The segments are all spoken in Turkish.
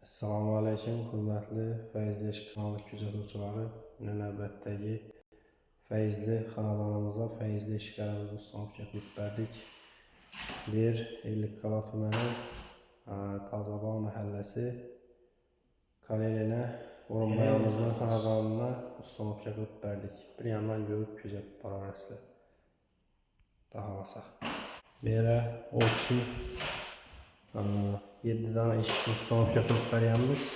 Assalamu alaikum, hürmetli Feyzli Eşq kanalı gözətçiləri. Növbətdəki Feyzli xanadonumuza, Feyzli eşqlərimizi sunub gətirdik. Bir illik qala tüməni Tazabağ məhəlləsi Kalelinə Orunbayamızın xanadonuna sunub gətirdik. Bir yandan görüb gözəl pararəsli. Daha basaq. Belə o ki 7 dana eşikini tutanıp götürüp veriyemiz.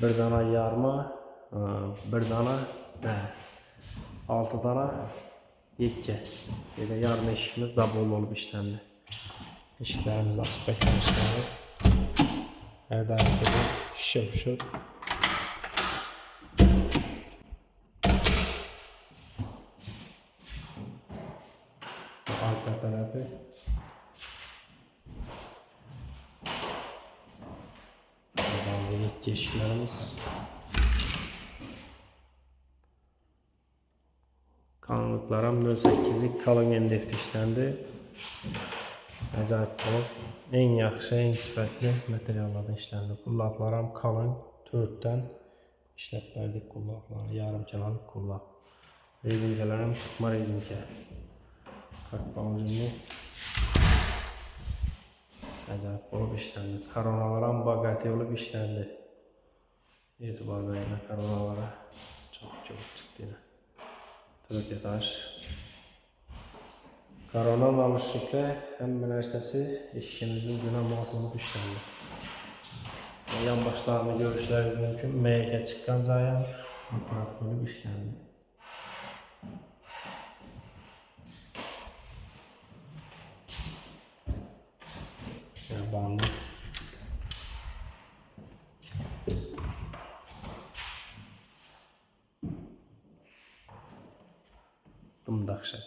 Bir dana yarma, bir dana 6 dana yekke. Bir de yarma eşikimiz double olup işlendi. Eşiklerimiz açık beklemişler. Her daim gibi şıp. Arka tarafı. Yeşillerimiz kanlıklarım 08'i kalın endekli işlendi. Acayip kalın. En yaxşı, en sifətli materiallardan işlendi. Kullaklarım kalın. 4'ten işletlerdik kullakları. Yarım kenarlık kullak. Rezinkelerim sıkma rezinke. Kalk balıcını acayip olup işlendi. Karonalarım bagati olup işlendi. İtibar verene karonalara çok çıktı yine. Tırık yataş. Karonan alışıkla hem münersesi eşkinizin üzerine muhasılık işlendi. Yan başlarını görüşleriniz mümkün. Meyke çıkan zayan aparat olup işlendi. Bandı. Dımdakşak.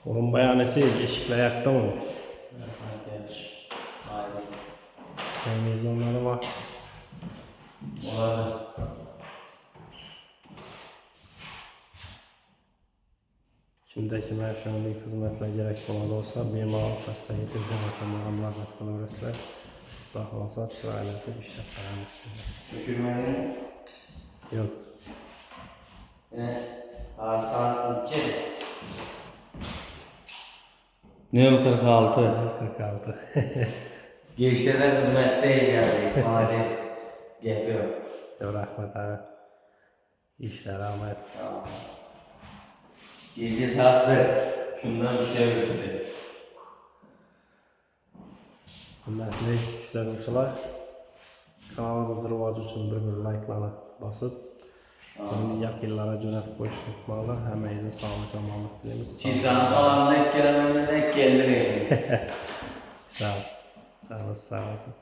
Onun bayanesi eşikle ayakta mı? Evet. Aynen. Televizyonları var. Var. Kimde kime şu an bir hizmetle gerek olan olsa mimarlık hasta getirdiğim ortamlara müracaat kılabilirsler. Daha olsa sırayla işletmelerimiz şimdi. Düşürmenin Yok. yine saat bütçe. Ne 46? 46. Gençlere hizmetteyiz yani. Maalesef. Yapıyor. Yok rahmet abi. İşler rahmet. Tamam. Gece saat 1. Şundan bir şey götürdü. Hürmetli güzelçiler, kanalımızı rivacı için bir like'lara basıp yakınlara cönət boş tutmalı. Həməyinizə sağlık və malıq diləyimiz. Çiğsan falan denk gelememden denk gelir. Sağ ol. Sağ olasın.